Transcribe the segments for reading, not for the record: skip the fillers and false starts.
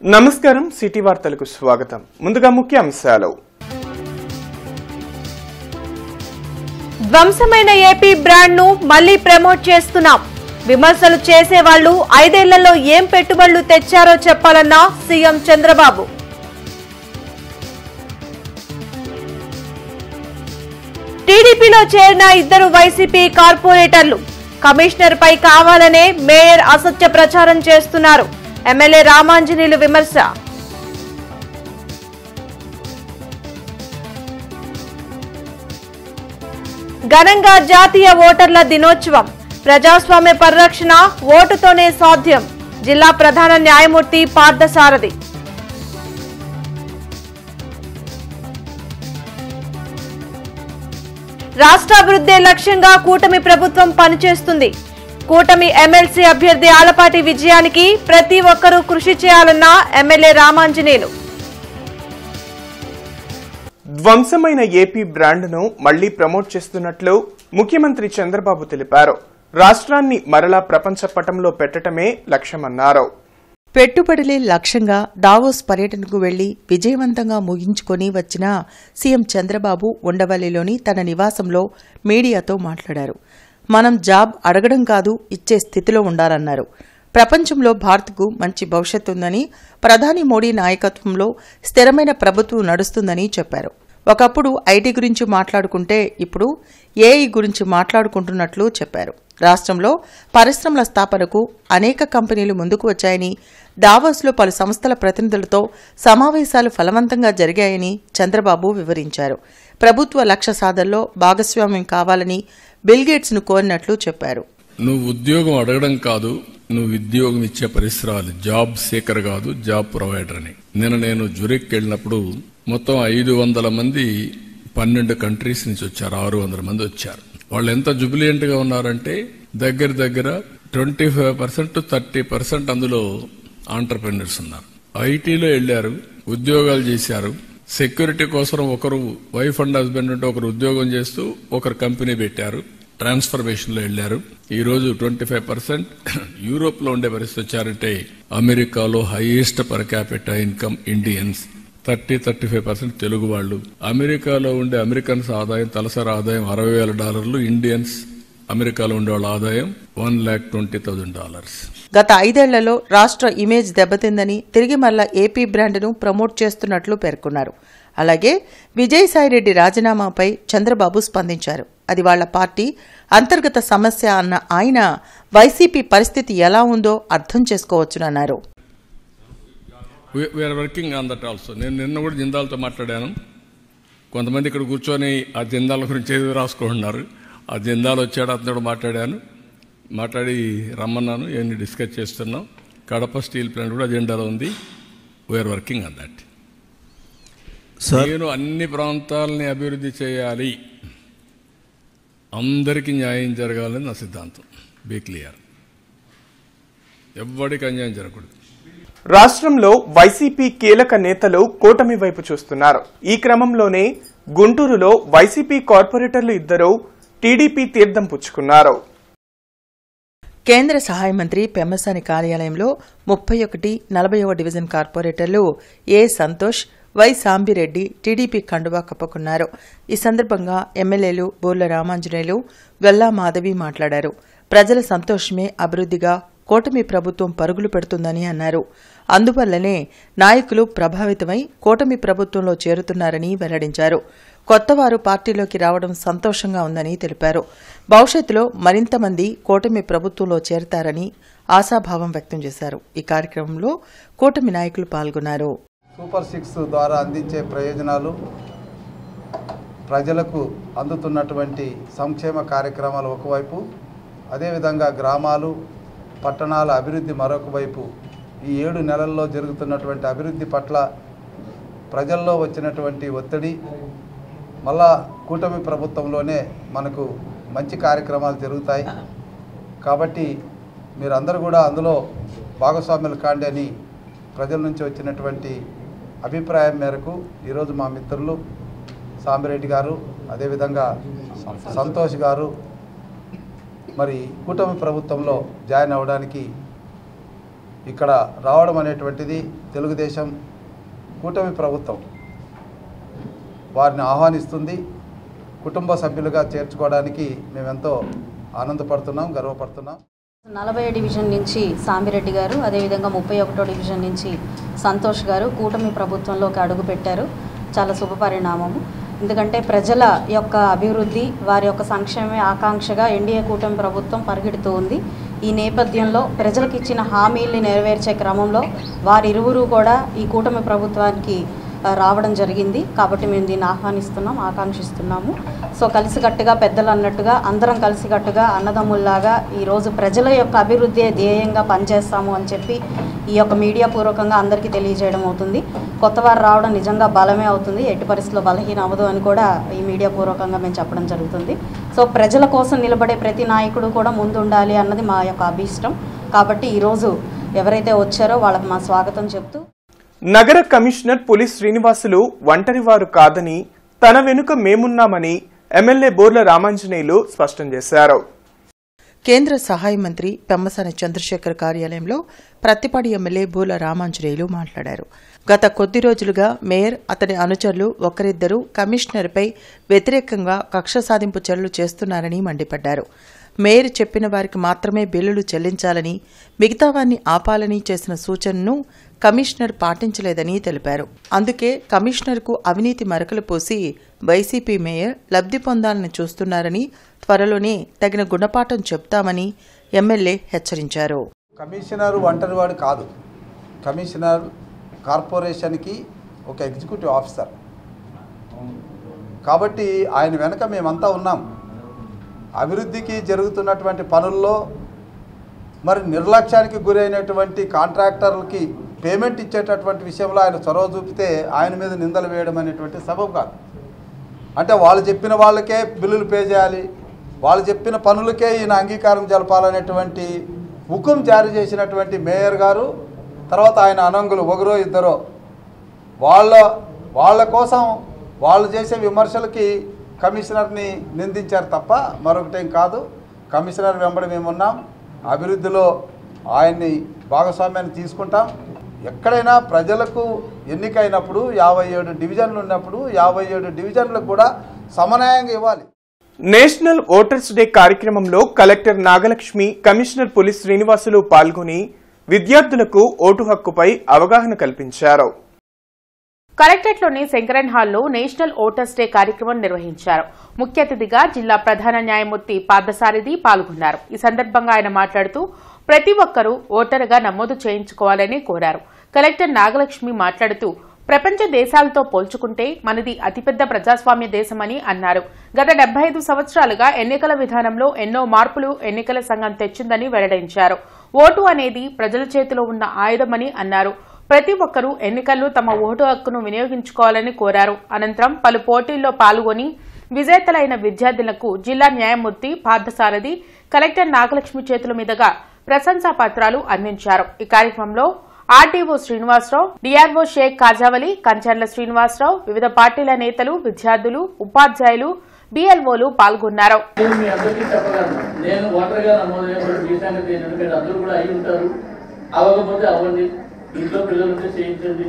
నమస్కారం సిటీ వార్తలకు స్వాగతం. ముందుగా ముఖ్యాంశాలు. ధ్వంసమైన ఏపీ బ్రాండ్ ను మళ్లీ ప్రమోట్ చేస్తున్నాం. విమర్శలు చేసేవాళ్లు 5 ఏళ్లలో ఏం పెట్టుబడులు తెచ్చారో చెప్పాలన్న సీఎం చంద్రబాబు. టీడీపీలో చేరిన 2 వైసీపీ కార్పొరేటర్లు కమిషనర్ పై కావాలనే మేయర్ అసత్య ప్రచారం చేస్తున్నారు. ఎమ్మెల్యే రామాంజనేయులు విమర్శ. ఘనంగా జాతీయ ఓటర్ల దినోత్సవం. ప్రజాస్వామ్య పరిరక్షణ ఓటుతోనే సాధ్యం. జిల్లా ప్రధాన న్యాయమూర్తి పార్థసారథి. రాష్ట్రాభివృద్ధి లక్ష్యంగా కూటమి ప్రభుత్వం పనిచేస్తుంది. కూటమి ఎమ్మెల్సీ అభ్యర్థి ఆలపాటి విజయానికి ప్రతి ఒక్కరూ కృషి చేయాలన్న ఎమ్మెల్యే రామాంజనేయులు. ధ్వంసమైన ఏపీ బ్రాండ్ను మళ్లీ ప్రమోట్ చేస్తున్నట్లు ముఖ్యమంత్రి చంద్రబాబు తెలిపారు. రాష్ట్రాన్ని మరలా ప్రపంచ పటంలో పెట్టడమే లక్ష్యమన్నారు. పెట్టుబడులే లక్ష్యంగా దావోస్ పర్యటనకు వెళ్లి విజయవంతంగా ముగించుకొని వచ్చిన సీఎం చంద్రబాబు ఉండవల్లిలోని తన నివాసంలో మీడియాతో మాట్లాడారు. మనం జాబ్ అడగడం కాదు, ఇచ్చే స్థితిలో ఉండాలన్నారు. ప్రపంచంలో భారత్కు మంచి భవిష్యత్తు ఉందని, ప్రధాని మోడీ నాయకత్వంలో స్థిరమైన ప్రభుత్వం నడుస్తుందని చెప్పారు. ఒకప్పుడు ఐటీ గురించి మాట్లాడుకుంటే ఇప్పుడు ఏఐ గురించి మాట్లాడుకుంటున్నట్లు చెప్పారు. రాష్ట్రంలో పరిశ్రమల స్థాపనకు అనేక కంపెనీలు ముందుకు వచ్చాయని, దావోస్లో పలు సంస్థల ప్రతినిధులతో సమావేశాలు ఫలవంతంగా జరిగాయని చంద్రబాబు వివరించారు. ప్రభుత్వ లక్ష్య సాధనలో భాగస్వామ్యం కావాలని బిల్గేట్స్ ను కోరినట్లు చెప్పారు. నువ్వు ఉద్యోగం అడగడం కాదు, నువ్వు ఉద్యోగం ఇచ్చే పరిసరాలు, జాబ్ సీకర్ కాదు, జాబ్ ప్రొవైడర్ అని. నేను జురిక్ వెళ్ళినప్పుడు మొత్తం 500 మంది 12 కంట్రీస్ నుంచి వచ్చారు. 600 మంది వచ్చారు. వాళ్ళు ఎంత జుబిలియంట్ గా ఉన్నారంటే దగ్గర 25% to 30% అందులో ఆంటర్‌ప్రెన్యూర్స్ ఉన్నారు. ఐటీలో వెళ్లారు, ఉద్యోగాలు చేశారు. సెక్యూరిటీ కోసం ఒకరు వైఫ్ అండ్ హస్బెండ్ ఉంటే ఒకరు ఉద్యోగం చేస్తూ ఒకరు కంపెనీ పెట్టారు. ట్రాన్స్ఫర్మేషన్ లో వెళ్లారు. ఈ రోజు 25% యూరోప్ లో ఉండే పరిస్థితి వచ్చారంటే అమెరికాలో highest per capital income Indians, 30-35% Telugu వాళ్ళు. అమెరికాలో ఉండే అమెరికన్స్ ఆదాయం, తలసరి ఆదాయం $60,000. ఇండియన్స్ అమెరికాలో ఉండే వాళ్ళ ఆదాయం $1,20,000. గత 5 ఏళ్లలో రాష్ట్ర ఇమేజ్ దెబ్బతిందని, తిరిగి మళ్లా ఏపీ బ్రాండ్ను ప్రమోట్ చేస్తున్నట్లు పేర్కొన్నారు. అలాగే విజయసాయిరెడ్డి రాజీనామాపై చంద్రబాబు స్పందించారు. అది వాళ్ల పార్టీ అంతర్గత సమస్య అన్న ఆయన వైసీపీ పరిస్థితి ఎలా ఉందో అర్థం చేసుకోవచ్చునన్నారు. We're working on that also. నేను నిన్న కూడా జిందాల్తో మాట్లాడాను. కొంతమంది ఇక్కడ కూర్చొని ఆ జిందాల గురించి ఏదో రాసుకుంటున్నారు. ఆ జిందాల్ వచ్చాడు, అతను మాట్లాడి రమ్మన్నాను. ఇవన్నీ డిస్కస్ చేస్తున్నాం. కడప స్టీల్ ప్లాంట్ కూడా అజెండాలో ఉంది. We're working on that. నేను అన్ని ప్రాంతాలని అభివృద్ధి చేయాలి, అందరికీ న్యాయం జరగాలని నా సిద్ధాంతం. బీ క్లియర్, ఎవ్వడికి అన్యాయం జరగకూడదు. రాష్ట్రంలో వైసీపీ కీలక నేతలు కూటమి వైపు చూస్తున్నారు. ఈ క్రమంలోనే గుంటూరులో వైసీపీ కార్పొరేటర్లు 2 టీడీపీ తీర్థం పుచ్చుకున్నారు. కేంద్ర సహాయ మంత్రి పెమ్మసాని కార్యాలయంలో 31, 40వ డివిజన్ కార్పొరేటర్లు ఏ సంతోష్, వై సాంబిరెడ్డి టీడీపీ కండువా కప్పుకున్నారు. ఈ సందర్భంగా ఎమ్మెల్యేలు బోర్ల రామాంజనేయులు, గల్లా మాధవి మాట్లాడారు. ప్రజల సంతోషమే అభివృద్ధిగా కూటమి ప్రభుత్వం పరుగులు పెడుతుందని అన్నారు. అందువల్లనే నాయకులు ప్రభావితమై కూటమి ప్రభుత్వంలో చేరుతున్నారని వెల్లడించారు. కొత్తవారు పార్టీలోకి రావడం సంతోషంగా ఉందని తెలిపారు. భవిష్యత్తులో మరింత మంది కూటమి ప్రభుత్వంలో చేరతారని ఆశాభావం వ్యక్తం చేశారు. ఈ కార్యక్రమంలో కూటమి నాయకులు పాల్గొన్నారు. సూపర్ 6 ద్వారా అందించే ప్రయోజనాలు, ప్రజలకు అందుతున్నటువంటి సంక్షేమ కార్యక్రమాలు ఒకవైపు, అదేవిధంగా గ్రామాలు, పట్టణాల అభివృద్ధి మరొక వైపు, ఈ 7 నెలల్లో జరుగుతున్నటువంటి అభివృద్ధి పట్ల ప్రజల్లో వచ్చినటువంటి ఒత్తిడి, మళ్ళా కూటమి ప్రభుత్వంలోనే మనకు మంచి కార్యక్రమాలు జరుగుతాయి. కాబట్టి మీరందరూ కూడా అందులో భాగస్వాములు కాండి అని ప్రజల నుంచి వచ్చినటువంటి అభిప్రాయం మేరకు ఈరోజు మా మిత్రులు సాంబిరెడ్డి గారు, అదేవిధంగా సంతోష్ గారు మరి కూటమి ప్రభుత్వంలో జాయిన్ అవ్వడానికి ఇక్కడ రావడం అనేటువంటిది తెలుగుదేశం కూటమి ప్రభుత్వం వారిని ఆహ్వానిస్తుంది. కుటుంబ సభ్యులుగా చేర్చుకోవడానికి మేమెంతో ఆనందపడుతున్నాం, గర్వపడుతున్నాం. 40 డివిజన్ నుంచి సామిరెడ్డి గారు, అదేవిధంగా 31వ డివిజన్ నుంచి సంతోష్ గారు కూటమి ప్రభుత్వంలోకి అడుగుపెట్టారు. చాలా శుభపరిణామము. ఎందుకంటే ప్రజల యొక్క అభివృద్ధి, వారి యొక్క సంక్షేమే ఆకాంక్షగా ఎన్డీఏ కూటమి ప్రభుత్వం పరిగెడుతూ ఉంది. ఈ నేపథ్యంలో ప్రజలకు ఇచ్చిన హామీల్ని నెరవేర్చే క్రమంలో వారిరువురు కూడా ఈ కూటమి ప్రభుత్వానికి రావడం జరిగింది. కాబట్టి మేము దీన్ని ఆహ్వానిస్తున్నాం, ఆకాంక్షిస్తున్నాము. సో కలిసికట్టుగా పెద్దలు అన్నట్టుగా అందరం కలిసికట్టుగా అన్నదమ్ముల్లాగా ఈరోజు ప్రజల యొక్క అభివృద్ధి ధ్యేయంగా పనిచేస్తాము అని చెప్పి ఈ యొక్క మీడియా పూర్వకంగా అందరికీ తెలియజేయడం అవుతుంది. కొత్త వారు రావడం నిజంగా బలమే అవుతుంది, ఎట్టి పరిస్థితుల్లో బలహీన అవ్వదు అని కూడా ఈ మీడియా పూర్వకంగా మేము చెప్పడం జరుగుతుంది. సో ప్రజల కోసం నిలబడే ప్రతి నాయకుడు కూడా ముందుండాలి అన్నది మా యొక్క అభీష్టం. కాబట్టి ఈరోజు ఎవరైతే వచ్చారో వాళ్ళకి మా స్వాగతం చెప్తూ, నగర కమిషనర్ పులి శ్రీనివాసులు ఒంటరివారు కాదని, తన వెనుక మేమున్నామని ఎమ్మెల్యే బోర్ల రామాంజనేయులు స్పష్టం చేశారు. కేంద్ర సహాయ మంత్రి పెమ్మసాని చంద్రశేఖర్ కార్యాలయంలో ప్రత్తిపాడు ఎమ్మెల్యే బోర్ల రామాంజనేయులు మాట్లాడారు. గత కొద్ది రోజులుగా మేయర్, అతని అనుచరులు ఒకరిద్దరు కమిషనర్పై వ్యతిరేకంగా కక్ష సాధింపు చర్యలు చేస్తున్నారని మండిపడ్డారు. మేయర్ చెప్పిన వారికి మాత్రమే బిల్లులు చెల్లించాలని, మిగతా వారిని ఆపాలని చేసిన సూచనను కమిషనర్ పాటించలేదని తెలిపారు. అందుకే కమిషనర్కు అవినీతి మరకలు పోసి వైసీపీ మేయర్ లబ్ధి పొందాలని చూస్తున్నారని, త్వరలోనే తగిన గుణపాఠం చెప్తామని ఎమ్మెల్యే హెచ్చరించారు. కమిషనర్ ఒంటరివాడు కాదు. కమిషనర్ కార్పొరేషన్కి ఒక ఎగ్జిక్యూటివ్ ఆఫీసర్. కాబట్టి ఆయన వెనక మేమంతా ఉన్నాం. అభివృద్ధికి జరుగుతున్నటువంటి పనుల్లో మరి నిర్లక్ష్యానికి గురైనటువంటి కాంట్రాక్టర్లకి పేమెంట్ ఇచ్చేటటువంటి విషయంలో ఆయన చొరవ చూపితే ఆయన మీద నిందలు వేయడం అనేటువంటి సబబు కాదు. అంటే వాళ్ళు చెప్పిన వాళ్ళకే బిల్లులు పే చేయాలి, వాళ్ళు చెప్పిన పనులకే ఈయన అంగీకారం జరపాలనేటువంటి హుకుం జారీ చేసినటువంటి మేయర్ గారు, తర్వాత ఆయన అనంగులు ఒకరో ఇద్దరో వాళ్ళ కోసం వాళ్ళు చేసే విమర్శలకి కమిషనర్ని నిందించారు తప్ప మరొకటేం కాదు. కమిషనర్ వెంబడి మేమున్నాం. అభివృద్ధిలో ఆయన్ని భాగస్వామ్యాన్ని తీసుకుంటాం. ఎక్కడైనా ప్రజలకు ఎన్నికైనప్పుడు 57 డివిజన్లు ఉన్నప్పుడు 57 డివిజన్లకు కూడా సమన్వయంగా ఇవ్వాలి. నేషనల్ ఓటర్స్ డే కార్యక్రమంలో కలెక్టర్ నాగలక్ష్మి, కమిషనర్ పులి శ్రీనివాసులు పాల్గొని విద్యార్థులకు ఓటు హక్కుపై అవగాహన కల్పించారు. కలెక్టరేట్లోని శంకరన్ హాల్లో నేషనల్ ఓటర్స్ డే కార్యక్రమం నిర్వహించారు. ముఖ్య అతిథిగా జిల్లా ప్రధాన న్యాయమూర్తి పార్థసారథి పాల్గొన్నారు. ఈ సందర్భంగా ఆయన మాట్లాడుతూ ప్రతి ఒక్కరూ ఓటరుగా నమోదు చేయించుకోవాలని కోరారు. కలెక్టర్ నాగలక్ష్మి మాట్లాడుతూ ప్రపంచ దేశాలతో పోల్చుకుంటే మనది అతిపెద్ద ప్రజాస్వామ్య దేశమని అన్నారు. గత 75 సంవత్సరాలుగా ఎన్నికల విధానంలో ఎన్నో మార్పులు ఎన్నికల సంఘం తెచ్చిందని వెల్లడించారు. ఓటు అనేది ప్రజల చేతిలో ఉన్న ఆయుధమని అన్నారు. ప్రతి ఒక్కరూ ఎన్నికల్లో తమ ఓటు హక్కును వినియోగించుకోవాలని కోరారు. అనంతరం పలు పోటీల్లో పాల్గొని విజేతలైన విద్యార్థులకు జిల్లా న్యాయమూర్తి పార్థసారథి, కలెక్టర్ నాగలక్ష్మి చేతుల మీదుగా ప్రశంసా పత్రాలు అందించారు. ఈ కార్యక్రమంలో ఆర్డీఓ శ్రీనివాసరావు, డిఆర్ఓ షేక్ కాజావలి, కంచర్ల శ్రీనివాసరావు, వివిధ పార్టీల నేతలు, విద్యార్థులు, ఉపాధ్యాయులు, బిఎల్ఓలు పాల్గొన్నారు. ఇంట్లో పిల్లలుంటే చేయించండి.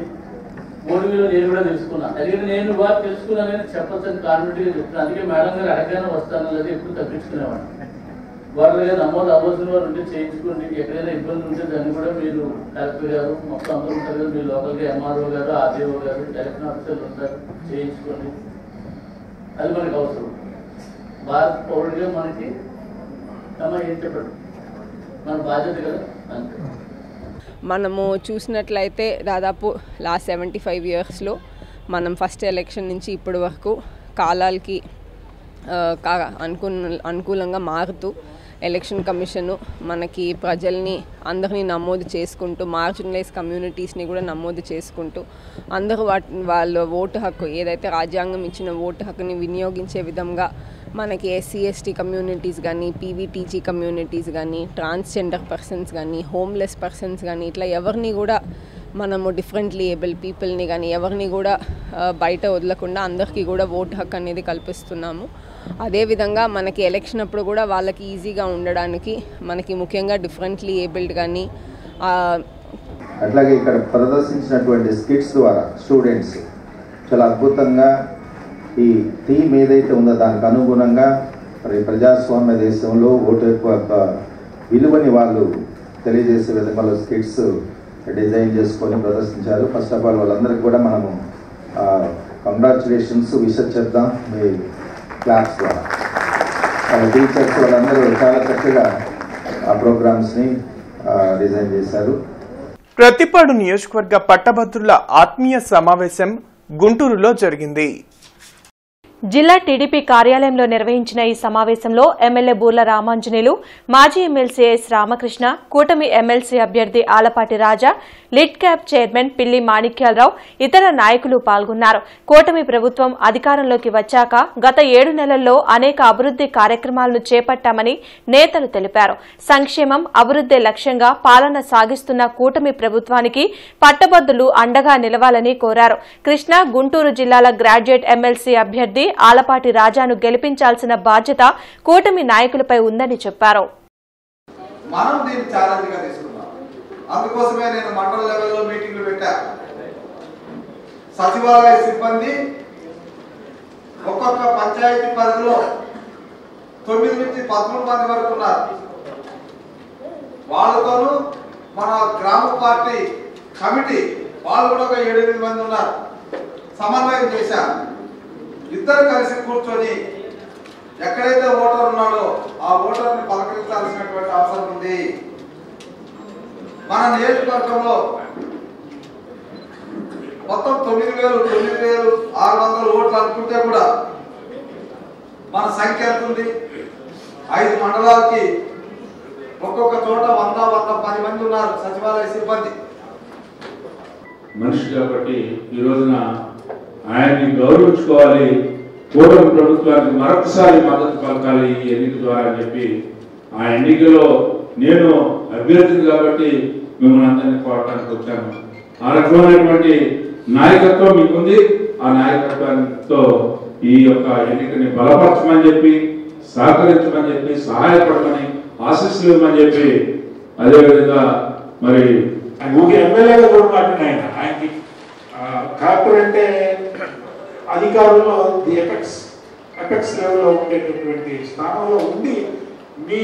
ఓటులో నేను కూడా తెలుసుకున్నాను. అడిగిన నేను బాగా తెలుసుకున్నానని చెప్పొచ్చని కాన్ఫిడెంట్గా చెప్తున్నాను. అందుకే మేడం గారు అడగానే వస్తాను లేదా ఎప్పుడు తప్పించుకునేవాడు. వాటి గారు నమోదు అవ్వాల్సిన వారు ఉంటే చేయించుకోండి. ఎక్కడైనా ఇబ్బంది ఉంటే దాన్ని కూడా మీరు కలెక్టర్ గారు మొత్తం అందరూ ఉంటారు కదా, మీరు లోకల్గా ఎంఆర్ఓ గారు, ఆర్డీఓ గారు, ఎలక్షన్ ఆఫీసర్లు ఉంటారు, చేయించుకోండి. అది మనకు అవసరం. భారత పౌరుడిగా మనకి ఏం చెప్పండి, మన బాధ్యత కదా. అంతే. మనము చూసినట్లయితే దాదాపు లాస్ట్ 75 ఇయర్స్లో మనం ఫస్ట్ ఎలక్షన్ నుంచి ఇప్పటి వరకు కాలాలకి అనుకూలంగా మారుతూ ఎలక్షన్ కమిషను మనకి ప్రజల్ని అందరినీ నమోదు చేసుకుంటూ, మార్జినలైజ్ కమ్యూనిటీస్ని కూడా నమోదు చేసుకుంటూ అందరూ వాళ్ళ ఓటు హక్కు ఏదైతే రాజ్యాంగం ఇచ్చిన ఓటు హక్కుని వినియోగించే విధంగా మనకి ఎస్సీ ఎస్టీ కమ్యూనిటీస్ కానీ, పీవీటీజీ కమ్యూనిటీస్ కానీ, ట్రాన్స్జెండర్ పర్సన్స్ కానీ, హోమ్లెస్ పర్సన్స్ కానీ, ఇట్లా ఎవరిని కూడా మనము డిఫరెంట్లీ ఏబుల్ పీపుల్ని కానీ ఎవరిని కూడా బయట వదలకుండా అందరికీ కూడా ఓటు హక్కు అనేది కల్పిస్తున్నాము. అదేవిధంగా మనకి ఎలక్షన్ అప్పుడు కూడా వాళ్ళకి ఈజీగా ఉండడానికి మనకి ముఖ్యంగా డిఫరెంట్లీ ఏబుల్డ్ కానీ అట్లాగే ఇక్కడ ప్రదర్శించినటువంటి స్కిట్స్ ద్వారా స్టూడెంట్స్ చాలా అద్భుతంగా ఈ థీమ్ ఏదైతే ఉందో దానికి అనుగుణంగా మరి ప్రజాస్వామ్య దేశంలో ఓటు యొక్క విలువని వాళ్ళు తెలియజేసే విధంగా స్కిట్స్ డిజైన్ చేసుకొని ప్రదర్శించారు. ఫస్ట్ ఆఫ్ ఆల్ వాళ్ళందరికీ కూడా మనము కంగ్రాచులేషన్స్ విష్ చేద్దాం మీ క్లాస్ ద్వారా. వాళ్ళ టీచర్స్ వాళ్ళందరూ చాలా చక్కగా ఆ ప్రోగ్రామ్స్ని డిజైన్ చేశారు. ప్రతిపాడు నియోజకవర్గ పట్టభద్రుల ఆత్మీయ సమావేశం గుంటూరులో జరిగింది. జిల్లా టీడీపీ కార్యాలయంలో నిర్వహించిన ఈ సమావేశంలో ఎమ్మెల్యే బూర్ల రామాంజనేయులు, మాజీ ఎమ్మెల్సీ ఎస్ రామకృష్ణ, కూటమి ఎమ్మెల్సీ అభ్యర్థి ఆలపాటి రాజా, లిడ్ క్యాప్ చైర్మన్ పిల్లి మాణిక్యాలరావు, ఇతర నాయకులు పాల్గొన్నారు. కూటమి ప్రభుత్వం అధికారంలోకి వచ్చాక గత 7 నెలల్లో అనేక అభివృద్ది కార్యక్రమాలను చేపట్టామని నేతలు తెలిపారు. సంక్షేమం, అభివృద్దే లక్ష్యంగా పాలన సాగిస్తున్న కూటమి ప్రభుత్వానికి పట్టభద్రులు అండగా నిలవాలని కోరారు. కృష్ణా, గుంటూరు జిల్లాల గ్రాడ్యుయేట్ ఎమ్మెల్సీ అభ్యర్థి ఆలపాటి రాజాను గెలిపించాల్సిన బాధ్యత కూటమి నాయకులపై ఉందని చెప్పారు. మనం దీన్ని ఛాలెంజ్ గా తీసుకున్నాం. అందుకోసమే నేను మండల లెవెల్లో మీటింగ్లు పెట్టా. సచివాలయ సిబ్బంది ఒక్కొక్క పంచాయతీ పరిధిలో 9 నుంచి 13 మంది వరకు ఉన్నారు. వాళ్ళతోనూ మన గ్రామ పార్టీ కమిటీ వాళ్ళు కూడా ఒక 7-8 మంది ఉన్నారు. సమన్వయం చేశారు. ఇద్దరు కలిసి కూర్చొని ఎక్కడైతే ఓటర్ ఉన్నాడో ఆ ఓటర్ని పలకరించాల్సినటువంటి అవసరం ఉంది. మన నియోజకవర్గంలో మొత్తం 9,600 ఓట్లు అనుకుంటే కూడా మన సంఖ్య ఎంత ఉంది? 5 మండలాలకి ఒక్కొక్క చోట 100-110 మంది ఉన్నారు సచివాలయ సిబ్బంది. మనిషి కాబట్టి ఈ రోజున ఆయన్ని గౌరవించుకోవాలి, కూటమి ప్రభుత్వానికి మరొకసారి మద్దతు పలకాలి ఈ ఎన్నిక ద్వారా అని చెప్పి ఆ ఎన్నికలో నేను అభ్యర్థిని కాబట్టి మిమ్మల్ని అందరినీ కోరటానికి వచ్చాను. ఆ రకమైనటువంటి నాయకత్వం మీకుంది. ఆ నాయకత్వంతో ఈ యొక్క ఎన్నికని బలపరచమని చెప్పి, సహకరించమని చెప్పి, సహాయపడమని, ఆశీస్సులు ఇవ్వమని చెప్పి, అదేవిధంగా మరి ఎమ్మెల్యేగా కూడా మాట్లాడిన ఆయనకి కలెక్టర్ అంటే అధికారుల్లో ది ఎపెక్స్ లెవెల్లో ఉండేటటువంటి స్థానంలో ఉండి మీ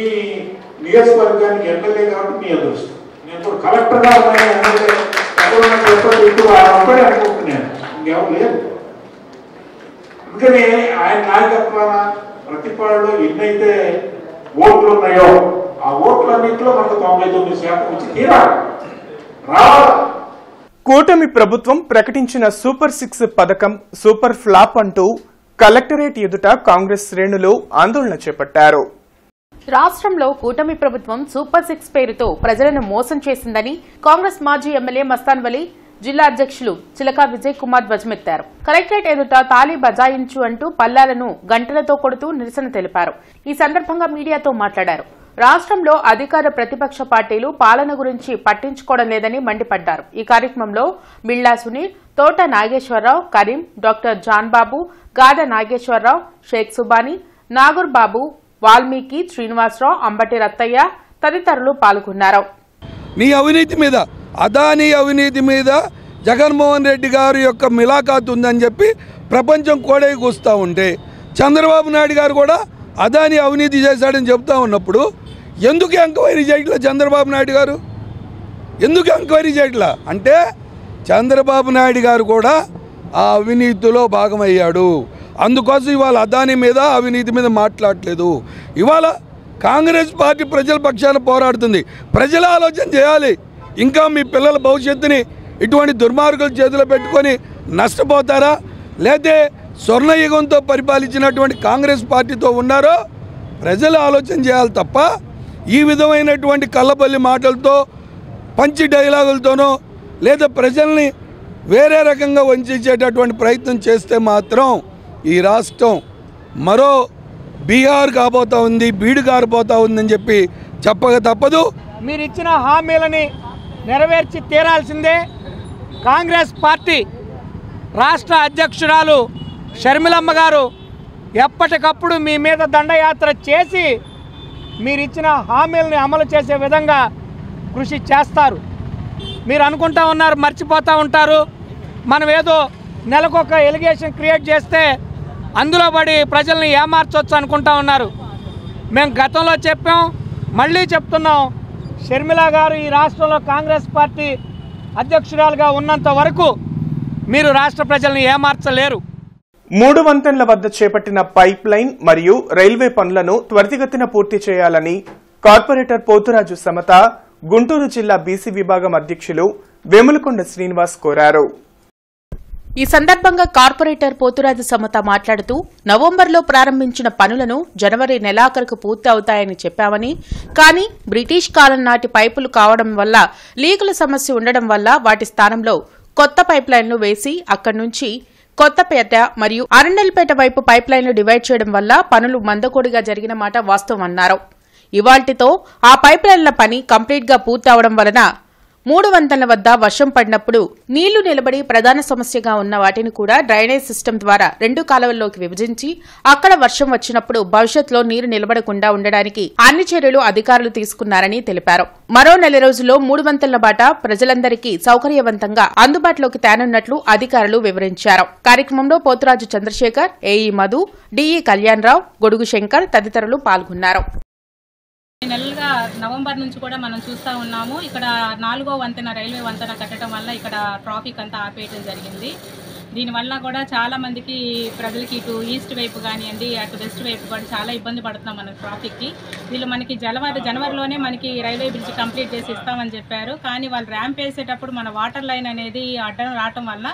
నియోజకవర్గానికి ఎమ్మెల్యే కాబట్టి మీ అదృష్టం. నేను ఇప్పుడు కలెక్టర్గా ఒక్కడే అనుకుంటున్నాను, ఇంకెవరు లేదు. అందుకని ఆయన నాయకత్వాన ప్రతిపాడులో ఎన్నైతే ఓట్లు ఉన్నాయో ఆ ఓట్లన్నింటిలో మనకు 99% వచ్చి తీరాలి, రావాలి. కూటమి ప్రభుత్వం ప్రకటించిన సూపర్ 6 పథకం సూపర్ ఫ్లాప్ అంటూ కలెక్టరేట్ ఎదుట కాంగ్రెస్ శ్రేణులు ఆందోళన చేపట్టారు. రాష్ట్రంలో కూటమి ప్రభుత్వం సూపర్ 6 పేరుతో ప్రజలను మోసం చేసిందని కాంగ్రెస్ మాజీ ఎమ్మెల్యే మస్తాన్ వలి, జిల్లా అధ్యక్షులు చిలక విజయ్ కుమార్ ధ్వజమెత్తారు. కలెక్టరేట్ ఎదుట తాళీ బజాయించు అంటూ పల్లాలను గంటలతో కొడుతూ నిరసన తెలిపారు. ఈ సందర్భంగా మీడియాతో మాట్లాడారు. రాష్ట్రంలో అధికార ప్రతిపక్ష పార్టీలు పాలన గురించి పట్టించుకోవడం లేదని మండిపడ్డారు. ఈ కార్యక్రమంలో బిళ్లా సునీల్, తోట నాగేశ్వరరావు, కరీం, డాక్టర్ జాన్ బాబు, గాద నాగేశ్వరరావు, షేక్ సుబానీ, నాగూర్ బాబు, వాల్మీకి, శ్రీనివాసరావు, అంబటి రత్తయ్య తదితరులు పాల్గొన్నారు. నీ అవినీతి మీద, అదానీ అవినీతి మీద జగన్మోహన్ రెడ్డి గారి యొక్క మిలాఖాత్ ఉందని చెప్పి ప్రపంచం కోడై కూస్తూ ఉంటే, చంద్రబాబు నాయుడు గారు కూడా అదానీ అవినీతి చేశాడని చెప్తా ఉన్నప్పుడు ఎందుకు ఎంక్వైరీ చేయట్లా చంద్రబాబు నాయుడు గారు? ఎందుకు ఎంక్వైరీ చేయట్లా అంటే చంద్రబాబు నాయుడు గారు కూడా ఆ అవినీతిలో భాగమయ్యాడు. అందుకోసం ఇవాళ అదానీ మీద అవినీతి మీద మాట్లాడలేదు. ఇవాళ కాంగ్రెస్ పార్టీ ప్రజల పక్షాన పోరాడుతుంది. ప్రజల ఆలోచన చేయాలి. ఇంకా మీ పిల్లల భవిష్యత్తుని ఇటువంటి దుర్మార్గుల చేతిలో పెట్టుకొని నష్టపోతారా, లేతే స్వర్ణయుగంతో పరిపాలించినటువంటి కాంగ్రెస్ పార్టీతో ఉన్నారో ప్రజలు ఆలోచన చేయాలి తప్ప ఈ విధమైనటువంటి కళ్ళబల్లి మాటలతో, పంచి డైలాగులతోనో లేదా ప్రజల్ని వేరే రకంగా వంచేటటువంటి ప్రయత్నం చేస్తే మాత్రం ఈ రాష్ట్రం మరో బీహార్ కాబోతా ఉంది, బీడు గారిపోతా ఉందని చెప్పి చెప్పక తప్పదు. మీరు ఇచ్చిన హామీలని నెరవేర్చి తీరాల్సిందే. కాంగ్రెస్ పార్టీ రాష్ట్ర అధ్యక్షురాలు షర్మిలమ్మ గారు ఎప్పటికప్పుడు మీ మీద దండయాత్ర చేసి మీరు ఇచ్చిన హామీలని అమలు చేసే విధంగా కృషి చేస్తారు. మీరు అనుకుంటా ఉన్నారు, మర్చిపోతూ ఉంటారు. మనం ఏదో నెలకొక ఎలిగేషన్ క్రియేట్ చేస్తే అందులో పడి ప్రజల్ని ఏమార్చవచ్చు అనుకుంటా ఉన్నారు. మేము గతంలో చెప్పాం, మళ్ళీ చెప్తున్నాం, షర్మిల గారు ఈ రాష్ట్రంలో కాంగ్రెస్ పార్టీ అధ్యక్షురాలుగా ఉన్నంత వరకు మీరు రాష్ట్ర ప్రజల్ని ఏమార్చలేరు. 3 వంతెనల వద్ద చేపట్టిన పైప్ లైన్ మరియు రైల్వే పనులను త్వరితగతిన పూర్తి చేయాలని కార్పొరేటర్ పోతురాజు సమత గుంటూరు జిల్లా బీసీ విభాగం అధ్యక్షులు వేములకొండ శ్రీనివాస్ కోరారు. ఈ సందర్భంగా కార్పొరేటర్ పోతురాజు సమత మాట్లాడుతూ నవంబర్లో ప్రారంభించిన పనులను జనవరి నెలాఖరుకు పూర్తి అవుతాయని చెప్పామని, కానీ బ్రిటిష్ కాలం నాటి పైపులు కావడం వల్ల లీకుల సమస్య ఉండడం వల్ల వాటి స్థానంలో కొత్త పైప్ లైన్లు వేసి అక్కడి నుంచి కొత్తపేట మరియు అరండల్పేట వైపు పైప్ లైన్లు డివైడ్ చేయడం వల్ల పనులు మందకోడిగా జరిగిన మాట వాస్తవం అన్నారు. ఇవాల్టితో ఆ పైప్ లైన్ల పని కంప్లీట్ గా పూర్తవడం వలన 3 వంతెనల వద్ద వర్షం పడినప్పుడు నీళ్లు నిలబడి ప్రధాన సమస్యగా ఉన్న వాటిని కూడా డ్రైనేజ్ సిస్టమ్ ద్వారా 2 కాలువల్లోకి విభజించి అక్కడ వర్షం వచ్చినప్పుడు భవిష్యత్తులో నీరు నిలబడకుండా ఉండడానికి అన్ని చర్యలు అధికారులు తీసుకున్నారని తెలిపారు. మరో 4 రోజుల్లో 3 వంతెనల బాట ప్రజలందరికీ సౌకర్యవంతంగా అందుబాటులోకి తేనున్నట్లు అధికారులు వివరించారు. కార్యక్రమంలో పోతురాజు చంద్రశేఖర్, ఏఈ మధు, డిఈ కళ్యాణరావు, గొడుగు శంకర్ తదితరులు పాల్గొన్నారు. నెలలుగా నవంబర్ నుంచి కూడా మనం చూస్తూ ఉన్నాము. ఇక్కడ 4వ వంతెన రైల్వే వంతెన కట్టడం వల్ల ఇక్కడ ట్రాఫిక్ అంతా ఆపేయడం జరిగింది. దీనివల్ల కూడా చాలా మందికి ప్రజలకి ఇటు ఈస్ట్ వైపు కానివ్వండి, అటు వెస్ట్ వైపు కూడా చాలా ఇబ్బంది పడుతున్నాం మన ట్రాఫిక్కి. వీళ్ళు మనకి జనవరిలోనే మనకి రైల్వే బ్రిడ్జ్ కంప్లీట్ చేసి ఇస్తామని చెప్పారు. కానీ వాళ్ళు ర్యాంప్ వేసేటప్పుడు మన వాటర్ లైన్ అనేది అడ్డం రావటం వల్ల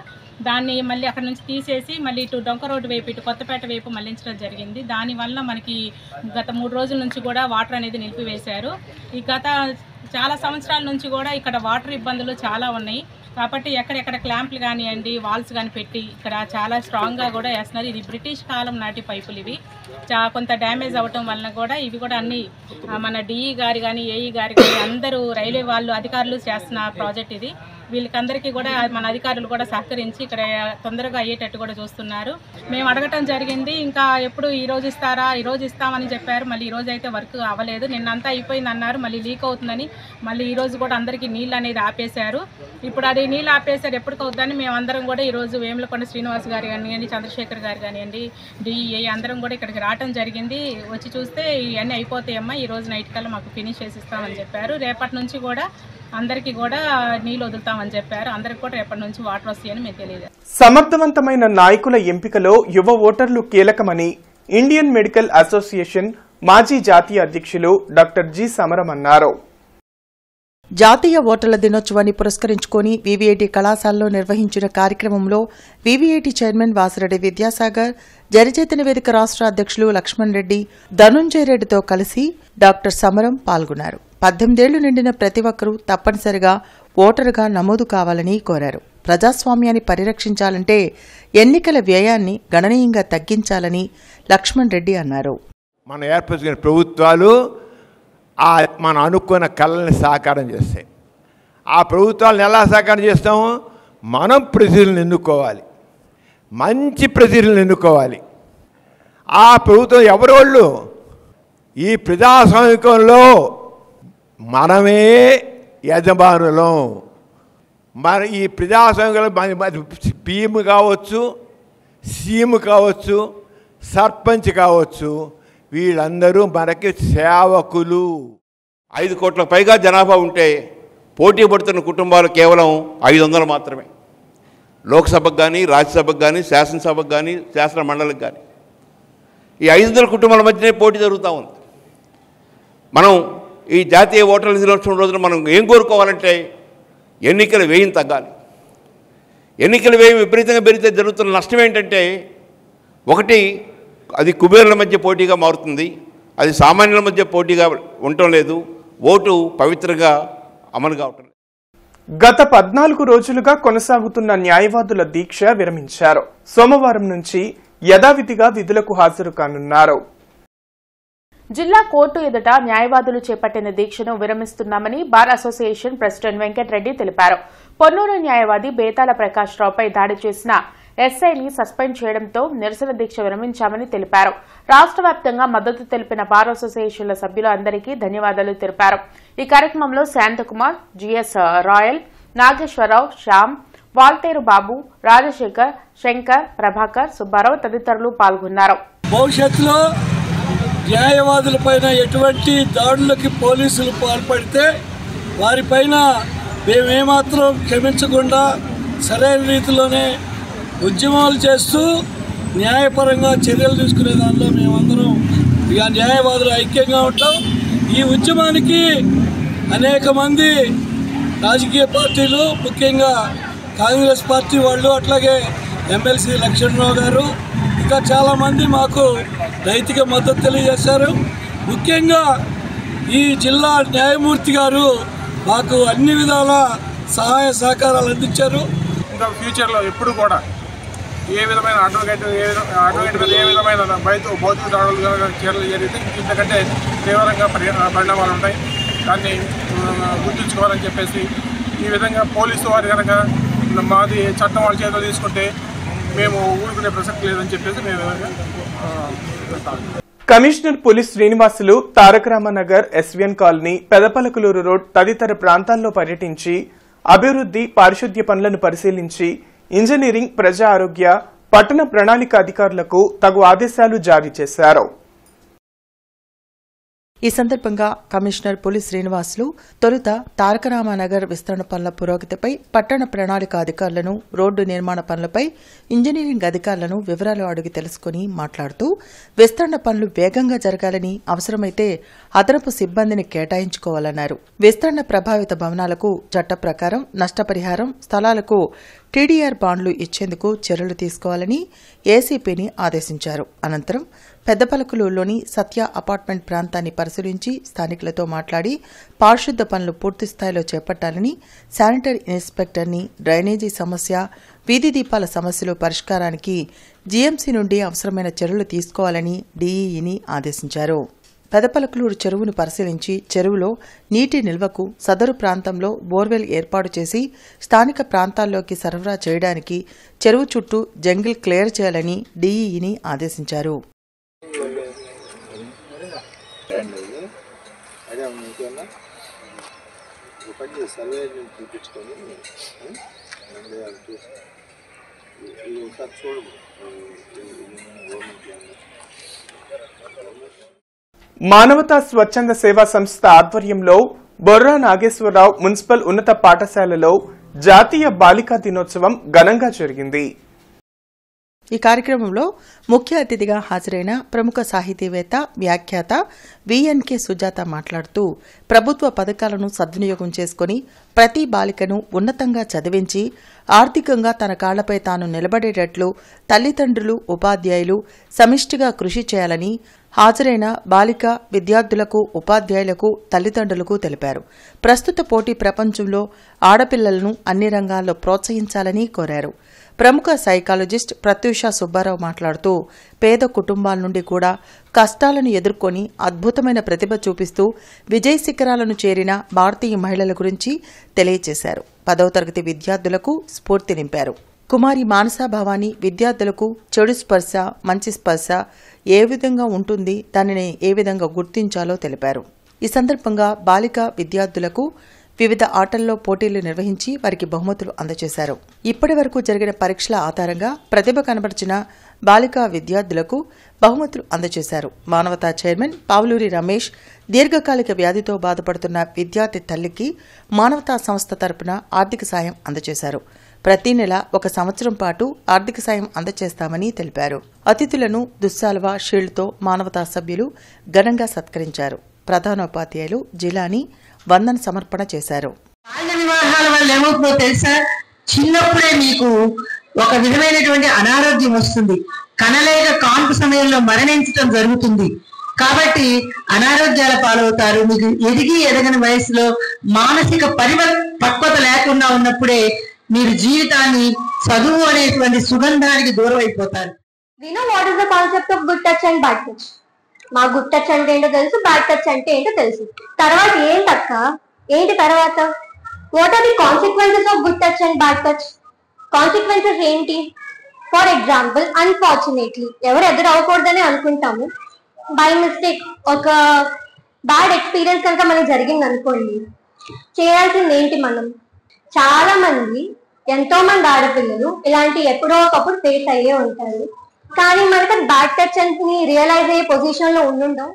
దాన్ని మళ్ళీ అక్కడ నుంచి తీసేసి మళ్ళీ ఇటు డొంక రోడ్డు వైపు ఇటు కొత్తపేట వైపు మళ్లించడం జరిగింది. దానివల్ల మనకి గత 3 రోజుల నుంచి కూడా వాటర్ అనేది నిలిపివేశారు. ఈ గత చాలా సంవత్సరాల నుంచి కూడా ఇక్కడ వాటర్ ఇబ్బందులు చాలా ఉన్నాయి. కాబట్టి ఎక్కడెక్కడ క్లాంప్లు కానివ్వండి, వాల్స్ కానీ పెట్టి ఇక్కడ చాలా స్ట్రాంగ్గా కూడా వేస్తున్నారు. ఇది బ్రిటిష్ కాలం నాటి పైపులు. ఇవి కొంత డ్యామేజ్ అవ్వటం వలన కూడా ఇవి కూడా అన్ని మన డిఈ గారు కానీ, ఏఈ గారు కానీ అందరూ రైల్వే వాళ్ళు అధికారులు చేస్తున్న ప్రాజెక్ట్ ఇది. వీళ్ళకందరికీ కూడా మన అధికారులు కూడా సహకరించి ఇక్కడ తొందరగా అయ్యేటట్టు కూడా చూస్తున్నారు. మేము అడగటం జరిగింది, ఇంకా ఎప్పుడు ఈరోజు ఇస్తారా, ఈరోజు ఇస్తామని చెప్పారు. మళ్ళీ ఈరోజు అయితే వర్క్ అవ్వలేదు. నిన్నంతా అయిపోయింది అన్నారు, మళ్ళీ లీక్ అవుతుందని మళ్ళీ ఈరోజు కూడా అందరికీ నీళ్ళు అనేది ఆపేశారు. ఇప్పుడు అది నీళ్ళు ఆపేశారు, ఎప్పటికి అవుతుందని మేమందరం కూడా ఈరోజు వేములకొండ శ్రీనివాస్ గారు కానివ్వండి, చంద్రశేఖర్ గారు కానివ్వండి, డిఈ అందరం కూడా ఇక్కడికి రావడం జరిగింది. వచ్చి చూస్తే ఇవన్నీ అయిపోతాయమ్మా, ఈరోజు నైట్ కల్లా మాకు ఫినిష్ చేసి ఇస్తామని చెప్పారు. రేపటి నుంచి కూడా అందరికీ కూడా నీళ్ళు వదులుతామని చెప్పారు. అందరికి కూడా రేపటి నుంచి వాటర్ వస్తాయని మేము తెలియదు. సమర్థవంతమైన నాయకుల ఎంపికలో యువ ఓటర్లు కీలకమని ఇండియన్ మెడికల్ అసోసియేషన్ మాజీ జాతీయ అధ్యక్షులు డాక్టర్ జి సమరం అన్నారు. జాతీయ ఓటర్ల దినోత్సవాన్ని పురస్కరించుకుని వివిఐటి కళాశాలలో నిర్వహించిన కార్యక్రమంలో వివిఐటి చైర్మన్ వాసిరెడ్డి విద్యాసాగర్, జరిచైతన్య వేదిక రాష్ట్ర అధ్యక్షులు లక్ష్మణ్ రెడ్డి, ధనుంజయ రెడ్డితో కలిసి డాక్టర్ సమరం పాల్గొన్నారు. 18 ఏళ్లు నిండిన ప్రతి ఒక్కరూ తప్పనిసరిగా ఓటరుగా నమోదు కావాలని కోరారు. ప్రజాస్వామ్యాన్ని పరిరక్షించాలంటే ఎన్నికల వ్యయాన్ని గణనీయంగా తగ్గించాలని లక్ష్మణ్ రెడ్డి అన్నారు. మనం ఏర్పరిచిన ప్రభుత్వాలు మనం అనుకున్న కళల్ని సాకారం చేస్తాయి. ఆ ప్రభుత్వాలను ఎలా సాకారం చేస్తాము? మనం ప్రజలను ఎన్నుకోవాలి, మంచి ప్రజలను ఎన్నుకోవాలి. ఆ ప్రభుత్వం ఎవరోళ్ళు? ఈ ప్రజాస్వామికంలో మనమే యజమానులం. మన ఈ ప్రజాస్వామ్యంలో పిఎం కావచ్చు, సీఎం కావచ్చు, సర్పంచ్ కావచ్చు, వీళ్ళందరూ మనకి సేవకులు. 5 కోట్లకు పైగా జనాభా ఉంటే పోటీ పడుతున్న కుటుంబాలు కేవలం 500 మాత్రమే. లోక్సభకు కానీ, రాజ్యసభకు కానీ, శాసనసభకు కానీ, శాసన మండలికి కానీ ఈ 500 కుటుంబాల మధ్యనే పోటీ జరుగుతూ ఉంది. మనం ఈ జాతీయ ఓటర్ల దినోత్సవం రోజున మనం ఏం కోరుకోవాలంటే ఎన్నికల వ్యయం తగ్గాలి. ఎన్నికల వ్యయం విపరీతంగా పెరిగితే జరుగుతున్న నష్టం ఏంటంటే, ఒకటి అది కుబేరుల మధ్య పోటీగా మారుతుంది, అది సామాన్యుల మధ్య పోటీగా ఉండటం లేదు, ఓటు పవిత్రంగా అమలు కావటం లేదు. గత 14 రోజులుగా కొనసాగుతున్న న్యాయవాదుల దీక్ష విరమించారు. సోమవారం నుంచి యథావిధిగా విధులకు హాజరు కానున్నారు. జిల్లా కోర్టు ఎదుట న్యాయవాదులు చేపట్టిన దీక్షను విరమిస్తున్నామని బార్ అసోసియేషన్ ప్రెసిడెంట్ వెంకటరెడ్డి తెలిపారు. పొన్నూరు న్యాయవాది బేతాల ప్రకాష్ రావుపై దాడి చేసిన ఎస్ఐని సస్పెండ్ చేయడంతో నిరసన దీక్ష విరమించామని తెలిపారు. రాష్ట్ర వ్యాప్తంగా మద్దతు తెలిపిన బార్ అసోసియేషన్ల సభ్యులు అందరికీ ధన్యవాదాలు తెలిపారు. ఈ కార్యక్రమంలో శాంతకుమార్, జిఎస్ రాయల్, నాగేశ్వరరావు, శ్యామ్, వాల్తేరు బాబు, రాజశేఖర్, శంకర్, ప్రభాకర్, సుబ్బారావు తదితరులు పాల్గొన్నారు. భవిష్యత్తులో న్యాయవాదులపైన ఎటువంటి దాడులకి పోలీసులు పాల్పడితే వారిపైన మేమేమాత్రం క్షమించకుండా సరైన రీతిలోనే ఉద్యమాలు చేస్తూ న్యాయపరంగా చర్యలు తీసుకునే దానిలో మేమందరం ఇక న్యాయవాదులు ఐక్యంగా ఉంటాం. ఈ ఉద్యమానికి అనేక మంది రాజకీయ పార్టీలు, ముఖ్యంగా కాంగ్రెస్ పార్టీ వాళ్ళు, అట్లాగే ఎమ్మెల్సీ లక్ష్మణరావు గారు, ఇంకా చాలామంది మాకు నైతిక మద్దతు తెలియజేశారు. ముఖ్యంగా ఈ జిల్లా న్యాయమూర్తి గారు మాకు అన్ని విధాల సహాయ సహకారాలు అందించారు. ఇంకా ఫ్యూచర్లో ఎప్పుడు కూడా ఏ విధమైన అడ్వకేట్ మీద ఏ విధమైన భౌతిక దాడులు చర్యలు జరిగితే ఇంతకంటే తీవ్రంగా పరిణామాలు ఉంటాయి. దాన్ని గుర్తుంచుకోవాలని చెప్పేసి ఈ విధంగా పోలీసు వారు కనుక మాది చట్టం వాళ్ళ చేతిలో తీసుకుంటే మేము ఊరుకునే ప్రసక్తి లేదని చెప్పేసి మేము commissioner Puli Srinivasulu Tarakaramanagar, SVN colony, Pedapalakaluru road తదితర ప్రాంతాల్లో పర్యటించి అభివృద్ది, పారిశుద్ధ్య పనులను పరిశీలించి ఇంజనీరింగ్, ప్రజా ఆరోగ్య, పట్టణ ప్రణాళిక అధికారులకు తగు ఆదేశాలు జారీ చేశారు. ఈ సందర్భంగా కమిషనర్ పులి శ్రీనివాసులు తొలుత తారకరామనగర్ విస్తరణ పనుల పురోగతిపై, పట్టణ ప్రణాళిక అధికారులను, రోడ్డు నిర్మాణ పనులపై ఇంజనీరింగ్ అధికారులను వివరాలు అడిగి తెలుసుకుని మాట్లాడుతూ విస్తరణ పనులు వేగంగా జరగాలని, అవసరమైతే అదనపు సిబ్బందిని కేటాయించుకోవాలన్నారు. విస్తరణ ప్రభావిత భవనాలకు చట్ట ప్రకారం నష్టపరిహారం, స్థలాలకు టీడీఆర్ బాండ్లు ఇచ్చేందుకు చర్యలు తీసుకోవాలని ఏసీపీని ఆదేశించారు. అనంతరం పెద్దపలకలూరులోని సత్య అపార్ట్మెంట్ ప్రాంతాన్ని పరిశీలించి స్థానికులతో మాట్లాడి పారిశుద్ధ్య పనులు పూర్తిస్థాయిలో చేపట్టాలని, శానిటరీ ఇన్స్పెక్టర్ని, డ్రైనేజీ సమస్య, వీధి దీపాల సమస్యలు పరిష్కారానికి జీఎంసీ నుండి అవసరమైన చర్యలు తీసుకోవాలని డీఈని ఆదేశించారు. పెదపలకలూరు చెరువును పరిశీలించి చెరువులో నీటి నిల్వకు సదరు ప్రాంతంలో బోర్వెల్ ఏర్పాటు చేసి స్థానిక ప్రాంతాల్లోకి సరఫరా చేయడానికి చెరువు చుట్టూ జంగిల్ క్లియర్ చేయాలని డీఈని ఆదేశించారు. మానవతా స్వచ్ఛంద సేవా సంస్థ ఆధ్వర్యంలో బొర్రా నాగేశ్వరరావు మున్సిపల్ ఉన్నత పాఠశాలలో జాతీయ బాలికా దినోత్సవం ఘనంగా జరిగింది. ఈ కార్యక్రమంలో ముఖ్య అతిథిగా హాజరైన ప్రముఖ సాహితీవేత్త, వ్యాఖ్యాత విఎన్కే సుజాత మాట్లాడుతూ ప్రభుత్వ పథకాలను సద్వినియోగం చేసుకుని ప్రతి బాలికను ఉన్నతంగా చదివించి ఆర్థికంగా తన కాళ్లపై తాను నిలబడేటట్లు తల్లిదండ్రులు, ఉపాధ్యాయులు సమిష్టిగా కృషి చేయాలని హాజరైన బాలిక విద్యార్థులకు, ఉపాధ్యాయులకు, తల్లిదండ్రులకు తెలిపారు. ప్రస్తుత పోటీ ప్రపంచంలో ఆడపిల్లలను అన్ని రంగాల్లో ప్రోత్సహించాలని కోరారు. ప్రముఖ సైకాలజిస్ట్ ప్రత్యూష సుబ్బారావు మాట్లాడుతూ పేద కుటుంబాల నుండి కూడా కష్టాలను ఎదుర్కొని అద్భుతమైన ప్రతిభ చూపిస్తూ విజయ శిఖరాలను చేరిన భారతీయ మహిళల గురించి తెలియజేశారు. 10వ తరగతి విద్యార్థులకు స్ఫూర్తి నింపారు. కుమారి మానసా భవానీ విద్యార్థులకు చెడు స్పర్శ, మంచి స్పర్శ ఏ విధంగా ఉంటుంది, దానిని ఏ విధంగా గుర్తించాలో తెలిపారు. ఈ సందర్భంగా బాలిక విద్యార్థులకు వివిధ ఆటల్లో పోటీలు నిర్వహించి వారికి బహుమతులు అందజేశారు. ఇప్పటి వరకు జరిగిన పరీక్షల ఆధారంగా ప్రతిభ కనబర్చిన బాలికా విద్యార్థులకు బహుమతులు అందజేశారు. మానవతా చైర్మన్ పావులూరి రమేష్ దీర్ఘకాలిక వ్యాధితో బాధపడుతున్న విద్యార్థి తల్లికి మానవతా సంస్థ తరపున ఆర్థిక సాయం అందజేశారు. ప్రతి నెల 1 సంవత్సరం పాటు ఆర్థిక సాయం అందజేస్తామని తెలిపారు. అతిథులను దుస్సాల్వా, షీల్డ్తో మానవతా సభ్యులు ఘనంగా సత్కరించారు. ప్రధానోపాధ్యాయులు జిలాని వందన సమర్పణ చేశారు. బాల్య వివాహాల వల్ల ఏమవుతుందో తెలుసా? చిన్నప్పుడే మీకు ఒక విధమైనటువంటి అనారోగ్యం వస్తుంది, కనలేక కాన్పు సమయంలో మరణించడం జరుగుతుంది. కాబట్టి అనారోగ్యాల పాలవుతారు. మీకు ఎదగని వయసులో మానసిక పక్వత లేకుండా ఉన్నప్పుడే మీరు జీవితాన్ని, చదువు అనేటువంటి సుగంధానికి దూరం అయిపోతారు. We know what is the concept of good touch and bad touch. మా గుడ్ టచ్ అంటే ఏంటో తెలుసు, బ్యాడ్ టచ్ అంటే ఏంటో తెలుసు. తర్వాత ఏంటక్క, ఏంటి తర్వాత? What are the consequences of good touch and bad touch? Consequences ఏంటి? ఫర్ ఎగ్జాంపుల్, అన్ఫార్చునేట్లీ ఎవరు ఎదురవ్వకూడదని అనుకుంటాము. బై మిస్టేక్ ఒక బ్యాడ్ ఎక్స్పీరియన్స్ కనుక మనకు జరిగింది అనుకోండి, చేయాల్సింది ఏంటి? మనం చాలా మంది ఎంతో మంది ఆడపిల్లలు ఇలాంటి ఎప్పుడో ఒకప్పుడు ఫేస్ అయ్యే ఉంటారు. కానీ మనకి బ్యాడ్ టచ్ అని రియలైజ్ అయ్యే పొజిషన్ లో ఉండుంటాం.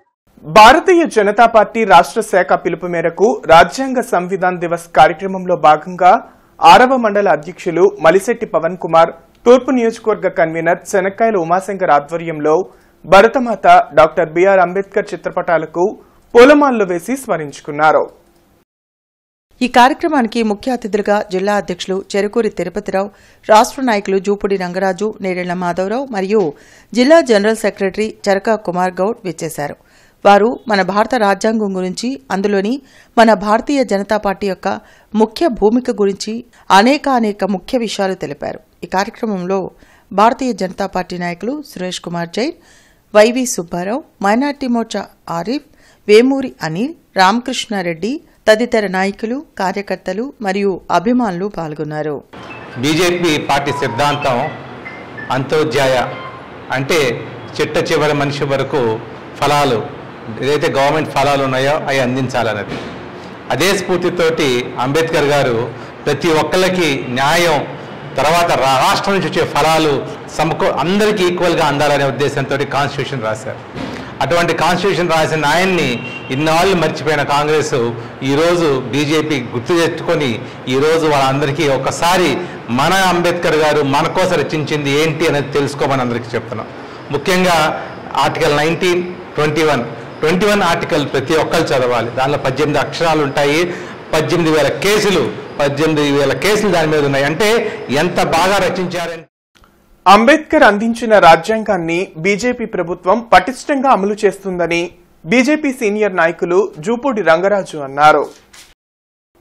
భారతీయ జనతా పార్టీ రాష్ట్ర శాఖ పిలుపు మేరకు రాజ్యాంగ సంవిధాన్ దివస్ కార్యక్రమంలో భాగంగా 6వ మండల అధ్యక్షులు మలిశెట్టి పవన్ కుమార్, తూర్పు నియోజకవర్గ కన్వీనర్ శనక్కాయల ఉమాశంకర్ ఆధ్వర్యంలో భరతమాత డాక్టర్ బిఆర్ అంబేద్కర్ చిత్రపటాలకు పూలమాలలు వేసి స్మరించుకున్నారు. ఈ కార్యక్రమానికి ముఖ్య అతిథులుగా జిల్లా అధ్యక్షులు చెరుకూరి తిరుపతిరావు, రాష్ట్ర నాయకులు జూపూడి రంగరాజు, నేరెళ్ల మాధవరావు మరియు జిల్లా జనరల్ సెక్రటరీ చరకా కుమార్ గౌడ్ విచ్చేశారు. వారు మన భారత రాజ్యాంగం గురించి, అందులోని మన భారతీయ జనతా పార్టీ యొక్క ముఖ్య భూమిక గురించి అనేక ముఖ్య విషయాలు తెలిపారు. ఈ కార్యక్రమంలో భారతీయ జనతా పార్టీ నాయకులు సురేష్ కుమార్ జైన్, వైవి సుబ్బారావు, మైనార్టీ మోర్చా ఆరిఫ్, వేమూరి అనిల్, రామకృష్ణారెడ్డి తదితర నాయకులు, కార్యకర్తలు మరియు అభిమానులు పాల్గొన్నారు. బీజేపీ పార్టీ సిద్ధాంతం అంత్యోదయ అంటే చిట్ట చివరి మనిషి వరకు ఫలాలు, ఏదైతే గవర్నమెంట్ ఫలాలు ఉన్నాయో అవి అందించాలన్నది. అదే స్ఫూర్తితోటి అంబేద్కర్ గారు ప్రతి ఒక్కళ్ళకి న్యాయం, తర్వాత రాష్ట్రం నుంచి వచ్చే ఫలాలు అందరికీ ఈక్వల్గా అందాలనే ఉద్దేశంతో కాన్స్టిట్యూషన్ రాశారు. అటువంటి కాన్స్టిట్యూషన్ రాసిన ఆయన్ని ఇన్నాళ్ళు మర్చిపోయిన కాంగ్రెస్ ఈరోజు బీజేపీ గుర్తు తెచ్చుకొని ఈరోజు వాళ్ళందరికీ ఒకసారి మన అంబేద్కర్ గారు మన కోసం రచించింది ఏంటి అనేది తెలుసుకోమని అందరికీ చెప్తున్నాం. ముఖ్యంగా ఆర్టికల్ 19, 21 ఆర్టికల్ ప్రతి ఒక్కరు చదవాలి. దానిలో 18 అక్షరాలు ఉంటాయి. 18,000 కేసులు దాని మీద ఉన్నాయి. అంటే ఎంత బాగా రచించారని. అంబేద్కర్ అందించిన రాజ్యాంగాన్ని బీజేపీ ప్రభుత్వం పటిష్టంగా అమలు చేస్తుందని బీజేపీ సీనియర్ నాయకులు జూపూడి రంగరాజు అన్నారు.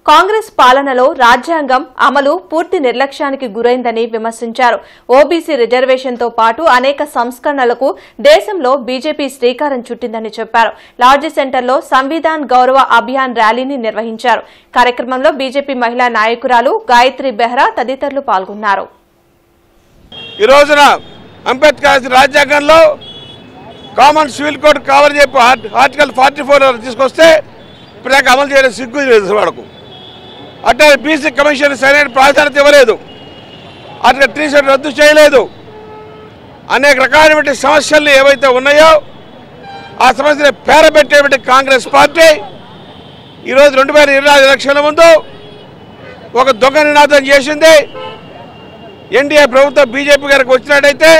కాంగ్రెస్ పాలనలో రాజ్యాంగం అమలు పూర్తి నిర్లక్ష్యానికి గురైందని విమర్శించారు. ఓబీసీ రిజర్వేషన్తో పాటు అనేక సంస్కరణలకు దేశంలో బీజేపీ శ్రీకారం చుట్టిందని చెప్పారు. లార్జీ సెంటర్లో సంవిధాన్ గౌరవ అభియాన్ ర్యాలీని నిర్వహించారు. కార్యక్రమంలో బీజేపీ మహిళా నాయకురాలు గాయత్రి బెహ్రా తదితరులు పాల్గొన్నారు. ఈ రోజున అంబేద్కర్ రాజ్యాంగంలో కామన్ సివిల్ కోడ్ కావాలని చెప్పి ఆర్టికల్ 44 తీసుకొస్తే ఇప్పుడు అమలు చేయడం సిగ్గు లేదు వాడుకు. అంటే బీసీ కమిషన్ సరైన ప్రాధాన్యత ఇవ్వలేదు, ఆర్టికల్ 37 రద్దు చేయలేదు. అనేక రకాలైన సమస్యలు ఏవైతే ఉన్నాయో ఆ సమస్యను పేరబెట్టేటువంటి కాంగ్రెస్ పార్టీ ఈరోజు 2024 ఎలక్షన్ల ముందు ఒక దొంగ నినాదం చేసింది. ఎన్డీఏ ప్రభుత్వం బీజేపీ గారికి వచ్చినట్టయితే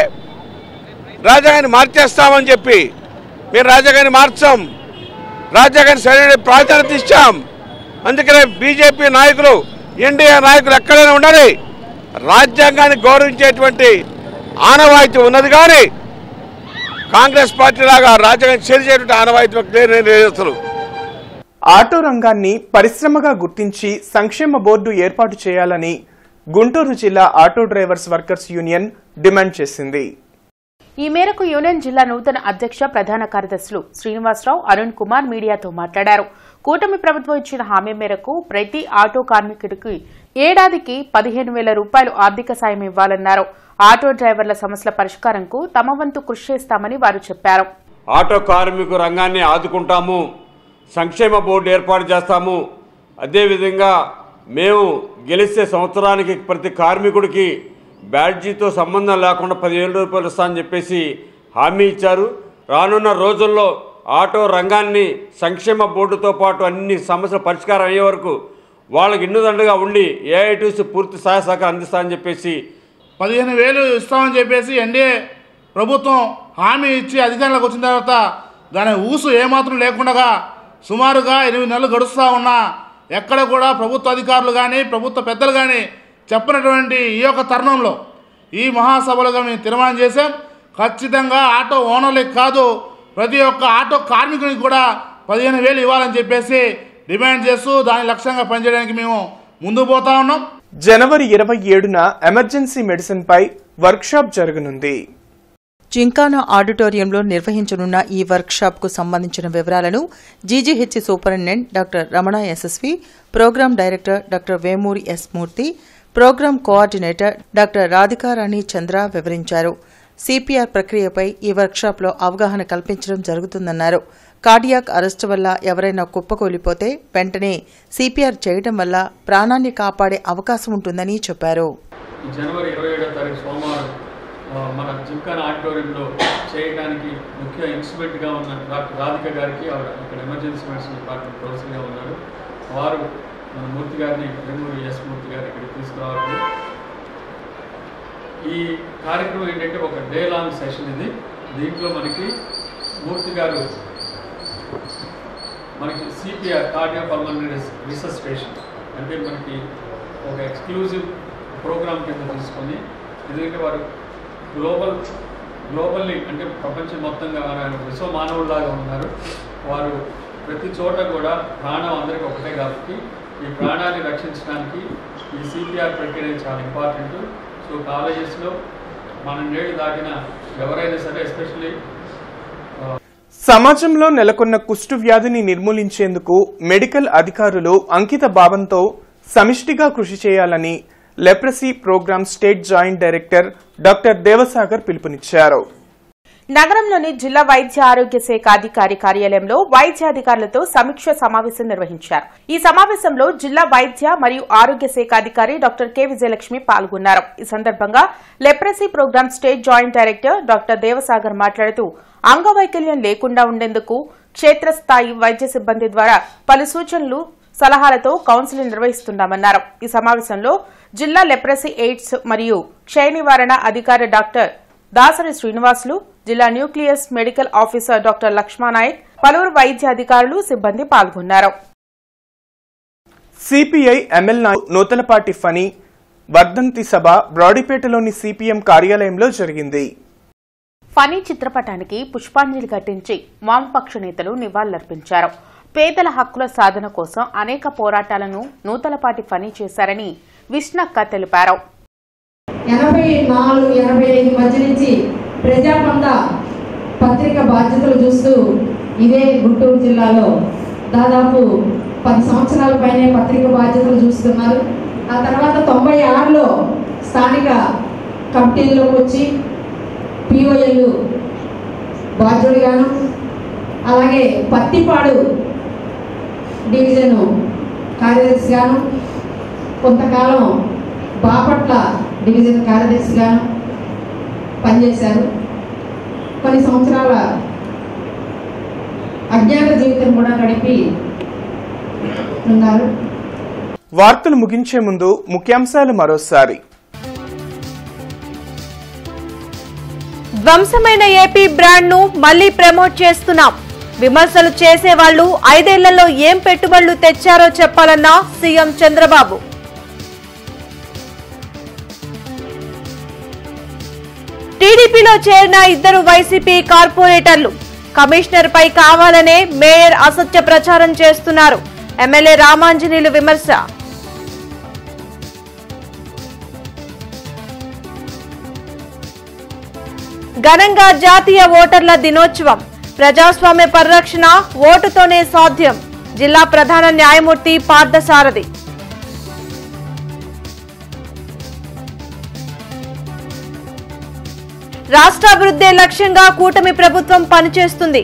రాజ్యాంగాన్ని మార్చేస్తామని చెప్పి. మేము రాజ్యాంగాన్ని మార్చాం, రాజ్యాంగాన్ని సరైన ప్రాధాన్యత ఇచ్చాం. అందుకనే బీజేపీ నాయకులు, ఎన్డీఏ నాయకులు ఎక్కడైనా ఉండాలి, రాజ్యాంగాన్ని గౌరవించేటువంటి ఆనవాయితీ ఉన్నది. కానీ కాంగ్రెస్ పార్టీ లాగా రాజ్యాంగాన్ని చేసేటువంటి ఆనవాయితీ లేదు. ఆటో రంగాన్ని పరిశ్రమగా గుర్తించి సంక్షేమ బోర్డు ఏర్పాటు చేయాలని గుంటూరు జిల్లా auto drivers workers union demand చేసింది. ఈ మేరకు యూనియన్ జిల్లా నూతన అధ్యక్ష ప్రధాన కార్యదర్శులు శ్రీనివాసరావు, అరుణ్ కుమార్ మీడియాతో మాట్లాడారు. కూటమి ప్రభుత్వం ఇచ్చిన హామీ మేరకు ప్రతి ఆటో కార్మికుడికి ఏడాదికి 15,000 రూపాయలు ఆర్థిక సాయం ఇవ్వాలన్నారు. ఆటో డ్రైవర్ల సమస్యల పరిష్కారంకు తమ వంతు కృషి చేస్తామని వారు చెప్పారు. ఆటో కార్మిక రంగాన్ని ఆదుకుంటాము, సంక్షేమ బోర్డు ఏర్పాటు చేస్తాము. అదేవిధంగా మేము గెలిస్తే సంవత్సరానికి ప్రతి కార్మికుడికి బ్యాడ్జీతో సంబంధం లేకుండా 15,000 రూపాయలు ఇస్తామని చెప్పేసి హామీ ఇచ్చారు. రానున్న రోజుల్లో ఆటో రంగాన్ని సంక్షేమ బోర్డుతో పాటు అన్ని సమస్యల పరిష్కారం అయ్యే వరకు వాళ్ళకి ఇన్నుదండగా ఉండి ఏఐటీసీ పూర్తి సహాయ సహకారం అందిస్తామని చెప్పేసి 15,000 ఇస్తామని చెప్పేసి ఎన్డీఏ ప్రభుత్వం హామీ ఇచ్చి అధికారంలోకి వచ్చిన తర్వాత దాని ఊసు ఏమాత్రం లేకుండా సుమారుగా 8 నెలలు గడుస్తూ ఉన్నా ఎక్కడ కూడా ప్రభుత్వ అధికారులు కానీ ప్రభుత్వ పెద్దలు కానీ చెప్పినటువంటి ఈ యొక్క తరుణంలో ఈ మహాసభలుగా మేము తీర్మానం చేశాం. ఖచ్చితంగా ఆటో ఓనర్లకు కాదు, ప్రతి ఒక్క ఆటో కార్మికునికి కూడా 15,000 ఇవ్వాలని చెప్పేసి డిమాండ్ చేస్తూ దాని లక్ష్యంగా పనిచేయడానికి మేము ముందుకు పోతా ఉన్నాం. జనవరి 27న ఎమర్జెన్సీ మెడిసిన్ పై వర్క్షాప్ జరగనుంది. జింకానా ఆడిటోరియంలో నిర్వహించనున్న ఈ వర్క్షాప్ కు సంబంధించిన వివరాలను GGH superintendent doctor Ramana SSV, programme director doctor Vemuri S Murthy, programme coordinator doctor Radhikarani Chandra వివరించారు. సిపిఆర్ ప్రక్రియపై ఈ వర్క్షాప్లో అవగాహన కల్పించడం జరుగుతుందన్నారు. కార్డియాక్ అరెస్టు వల్ల ఎవరైనా కుప్పకూలిపోతే వెంటనే సిపిఆర్ చేయడం వల్ల ప్రాణాన్ని కాపాడే అవకాశం ఉంటుందని చెప్పారు. జనవరి 27వ తారీఖు సోమవారం మన జిమ్ఖానా ఆడిటోరియంలో చేయడానికి ముఖ్య ఇన్స్ట్రుమెంట్గా ఉన్న డాక్టర్ రాధిక గారికి ఇక్కడ ఎమర్జెన్సీ మెడిసిన్ డిపార్ట్మెంట్ ప్రొఫెసర్గా ఉన్నారు. వారు మన మూర్తి గారిని ఎస్ మూర్తి గారు ఇక్కడికి తీసుకురావాలి. ఈ కార్యక్రమం ఏంటంటే ఒక డే లాంగ్ సెషన్ ఇది. దీంట్లో మనకి మూర్తి గారు మనకి సిపిఆర్ కార్డియోపల్మనరీ రిసస్టేషన్ అంటే మనకి ఒక ఎక్స్క్లూజివ్ ప్రోగ్రామ్ కింద తీసుకొని, ఎందుకంటే వారు గ్లోబల్లీ అంటే ప్రపంచం మొత్తంగా విశ్వ మానవుల్లాగా ఉన్నారు. వారు ప్రతి చోట కూడా ప్రాణం అందరికీ ఒకటే కాబట్టి ఈ ప్రాణాన్ని రక్షించడానికి ఈ సిపిఆర్ ప్రక్రియ చాలా ఇంపార్టెంట్. సో కాలేజెస్లో మనం నేడు దాటిన ఎవరైనా సరే ఎస్పెషల్లీ సమాజంలో నెలకొన్న కుష్టు వ్యాధిని నిర్మూలించేందుకు మెడికల్ అధికారులు అంకిత భావంతో సమిష్టిగా కృషి చేయాలని leprosy programme state joint director doctor Devasagar పిలుపునిచ్చారు. నగరంలోని జిల్లా వైద్య ఆరోగ్య శాఖ అధికారి కార్యాలయంలో వైద్యాధికారులతో సమీక్ష సమావేశం నిర్వహించారు. ఈ సమావేశంలో జిల్లా వైద్య మరియు ఆరోగ్య శాఖ అధికారి డాక్టర్ కె విజయలక్ష్మి పాల్గొన్నారు. ఈ సందర్భంగా leprosy programme state joint director doctor Devasagar మాట్లాడుతూ అంగవైకల్యం లేకుండా ఉండేందుకు క్షేత్రస్థాయి వైద్య సిబ్బంది ద్వారా పలు సూచనలు సలహాలతో కౌన్సిలింగ్ నిర్వహిస్తున్నామన్నారు. ఈ సమావేశంలో జిల్లా లెప్రసీ ఎయిడ్స్ మరియు క్షయ నివారణ అధికారి డాక్టర్ దాసరి శ్రీనివాసులు, జిల్లా nucleus medical officer doctor Lakshma Nayak, పలువురు వైద్య అధికారులు సిబ్బంది పాల్గొన్నారు. సిపిఐ ఎమ్మెల్యే నూతలపాటి ఫణి వర్ధంతి సభ బ్రాడీపేటలోని సిపిఎం కార్యాలయంలో జరిగింది. ఫణి చిత్రపటానికి పుష్పాంజలి ఘటించి వామపక్ష నేతలు నివాళులర్పించారు. పేదల హక్కుల సాధన కోసం అనేక పోరాటాలను నూతలపాటి ఫణి చేశారని విష్ణక్క తెలిపారు. 84-85 మధ్య నుంచి ప్రజాపంద పత్రిక బాధ్యతలు చూస్తూ ఇదే గుంటూరు జిల్లాలో దాదాపు 10 సంవత్సరాల పైనే పత్రిక బాధ్యతలు చూస్తున్నారు. ఆ తర్వాత 96లో స్థానిక కమిటీల్లోకి వచ్చి పిఓఎల్ బాధ్యుడిగాను, అలాగే పత్తిపాడు డివిజన్ కార్యదర్శిగాను, కొంతకాలం బాపట్ల డివిజన్ కార్యదర్శిగాను పనిచేశారు. కొన్ని సంవత్సరాల అజ్ఞాత జీవితం కూడా గడిపి ఉన్నారు. వార్తలు ముగించే ముందు ముఖ్యాంశాలు మరోసారి. ధ్వంసమైన ఏపీ బ్రాండ్ ను మళ్లీ ప్రమోట్ చేస్తున్నాం. విమర్శలు చేసేవాళ్లు 5 ఏళ్లలో ఏం పెట్టుబడులు తెచ్చారో చెప్పాలన్న సీఎం చంద్రబాబు. టీడీపీలో చేరిన 2 వైసీపీ కార్పొరేటర్లు కమిషనర్ పై కావాలనే మేయర్ అసత్య ప్రచారం చేస్తున్నారు. ఎమ్మెల్యే రామాంజనేయులు విమర్శ. ఘనంగా జాతీయ ఓటర్ల దినోత్సవం. ప్రజాస్వామ్య పరిరక్షణ ఓటుతోనే సాధ్యం. జిల్లా ప్రధాన న్యాయమూర్తి పార్థసారథి. రాష్ట్రాభివృద్ధి లక్ష్యంగా కూటమి ప్రభుత్వం పనిచేస్తుంది.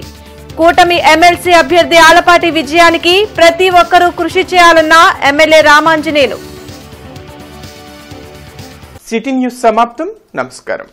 కూటమి ఎమ్మెల్సీ అభ్యర్థి ఆలపాటి విజయానికి ప్రతి ఒక్కరూ కృషి చేయాలన్న ఎమ్మెల్యే రామాంజనేయులు. సిటీ న్యూస్ సమాప్తం. నమస్కారం.